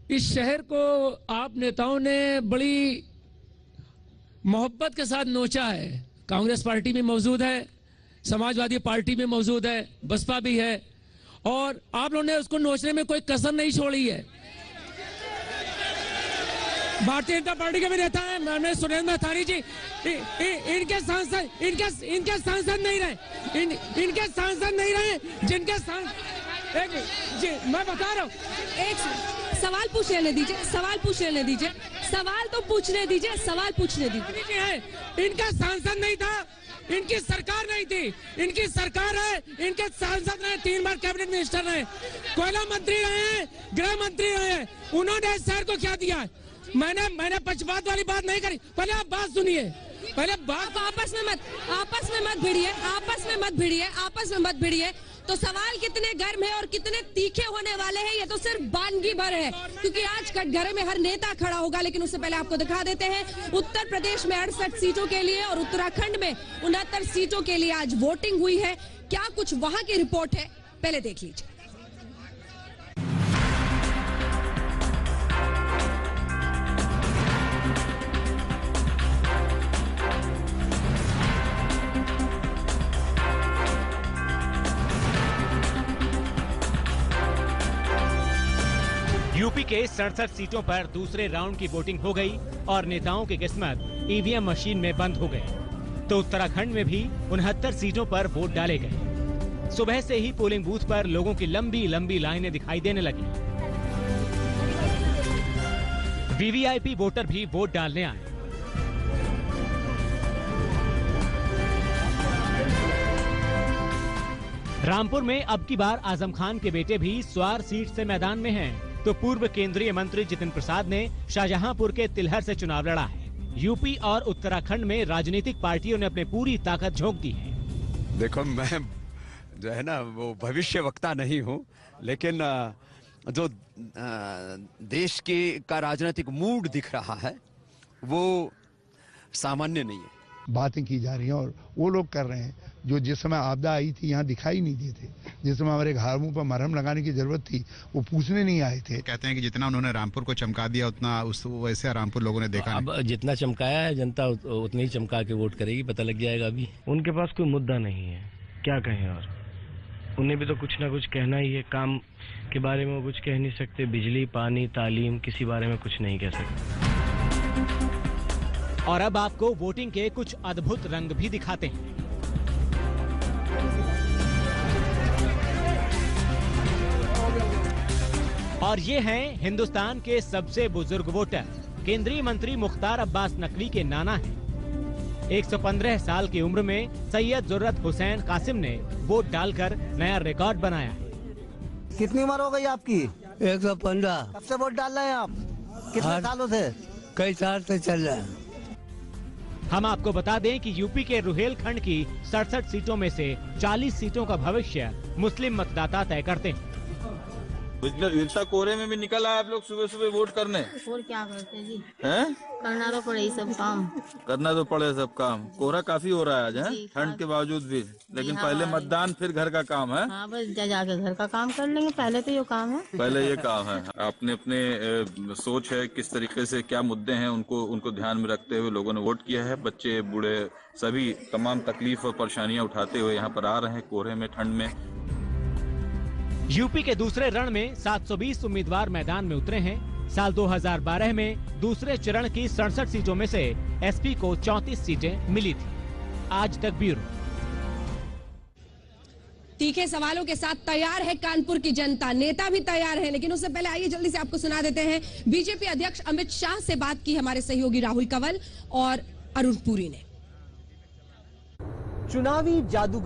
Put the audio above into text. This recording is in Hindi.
इस शहर को आप नेताओं ने बड़ी मोहब्बत के साथ नोचा है। कांग्रेस पार्टी भी मौजूद है, समाजवादी पार्टी भी मौजूद है, बसपा भी है, और आप लोगों ने उसको नोचने में कोई कसर नहीं छोड़ी है। भारतीय जनता पार्टी के भी नेता है मैंने सुरेंद्र मैथानी जी, इनके सांसद नहीं रहे, इनके सांसद नहीं रहे, जिनके जी मैं बता रहा हूँ। एक सवाल पूछ लेने दीजिए, सवाल पूछ लेने दीजिए, सवाल तो पूछने दीजिए, सवाल पूछने दीजिए। इनका सांसद नहीं था, इनकी सरकार नहीं थी, इनकी सरकार है, इनके सांसद रहे, 3 बार कैबिनेट मिनिस्टर रहे, कोयला मंत्री रहे, गृह मंत्री रहे। उन्होंने इस शहर को क्या दिया? मैंने पक्षपात वाली बात नहीं करी। पहले आप बात सुनिए, पहले बात। आपस में मत भिड़िए, आपस में मत भिड़िए। तो सवाल कितने गर्म है और कितने तीखे होने वाले हैं, ये तो सिर्फ बानगी भर है, क्योंकि आज कटघरे में हर नेता खड़ा होगा। लेकिन उससे पहले आपको दिखा देते हैं, उत्तर प्रदेश में 68 सीटों के लिए और उत्तराखंड में 69 सीटों के लिए आज वोटिंग हुई है। क्या कुछ वहां की रिपोर्ट है, पहले देख लीजिए। यूपी के 67 सीटों पर दूसरे राउंड की वोटिंग हो गई और नेताओं की किस्मत ईवीएम मशीन में बंद हो गए। तो उत्तराखंड में भी 69 सीटों पर वोट डाले गए। सुबह से ही पोलिंग बूथ पर लोगों की लंबी लंबी लाइनें दिखाई देने लगी। वीवीआईपी वोटर भी वोट डालने आए। रामपुर में अब की बार आजम खान के बेटे भी स्वार सीट से मैदान में हैं। तो पूर्व केंद्रीय मंत्री जितिन प्रसाद ने शाहजहांपुर के तिलहर से चुनाव लड़ा है। यूपी और उत्तराखंड में राजनीतिक पार्टियों ने अपनी पूरी ताकत झोंक दी है। देखो, मैं जो है ना वो भविष्य वक्ता नहीं हूँ, लेकिन जो देश के का राजनीतिक मूड दिख रहा है वो सामान्य नहीं है। बातें की जा रही हैं और वो लोग कर रहे हैं जो जिस समय आपदा आई थी यहाँ दिखाई नहीं दिए थे, जिस समय हमारे घरों पर मरहम लगाने की जरूरत थी वो पूछने नहीं आए थे। कहते हैं कि जितना उन्होंने रामपुर को चमका दिया उतना वैसे रामपुर लोगों ने देखा अब जितना चमकाया है जनता उतनी ही चमका के वोट करेगी, पता लग जाएगा। अभी उनके पास कोई मुद्दा नहीं है, क्या कहें, और उन्हें भी तो कुछ ना कुछ कहना ही है। काम के बारे में वो कुछ कह नहीं सकते, बिजली, पानी, तालीम, किसी बारे में कुछ नहीं कह सकते। और अब आपको वोटिंग के कुछ अद्भुत रंग भी दिखाते हैं। और ये हैं हिंदुस्तान के सबसे बुजुर्ग वोटर, केंद्रीय मंत्री मुख्तार अब्बास नकवी के नाना हैं। 115 साल की उम्र में सैयद जुर्रत हुसैन कासिम ने वोट डालकर नया रिकॉर्ड बनाया है। कितनी उम्र हो गई आपकी? 115। कब से वोट डाल रहे हैं आप? कितने सालों से? कई साल से चल रहा है। हम आपको बता दें कि यूपी के रुहेलखंड की 67 सीटों में से 40 सीटों का भविष्य मुस्लिम मतदाता तय करते हैं। इतना कोहरे में भी निकल आए आप लोग सुबह सुबह वोट करने। और क्या करते जी? हैं? करना तो पड़े सब काम। करना तो पड़े सब काम। कोहरा काफी हो रहा है आज, है ठंड के बावजूद भी, लेकिन पहले मतदान फिर घर का काम है। हाँ, बस जाके घर का काम कर लेंगे, पहले तो ये काम है। पहले ये काम है। आपने अपने सोच है किस तरीके से क्या मुद्दे हैं उनको ध्यान में रखते हुए लोगों ने वोट किया है। बच्चे बूढ़े सभी तमाम तकलीफ और परेशानियां उठाते हुए यहाँ पर आ रहे हैं कोहरे में, ठंड में। यूपी के दूसरे रण में 720 उम्मीदवार मैदान में उतरे हैं। साल 2012 में दूसरे चरण की 67 सीटों में से एसपी को 34 सीटें मिली थी। आज तक ब्यूरो। तीखे सवालों के साथ तैयार है कानपुर की जनता, नेता भी तैयार है। लेकिन उससे पहले आइए जल्दी से आपको सुना देते हैं बीजेपी अध्यक्ष अमित शाह से बात की हमारे सहयोगी राहुल कंवल और अरुण पुरी ने। चुनावी जादूगर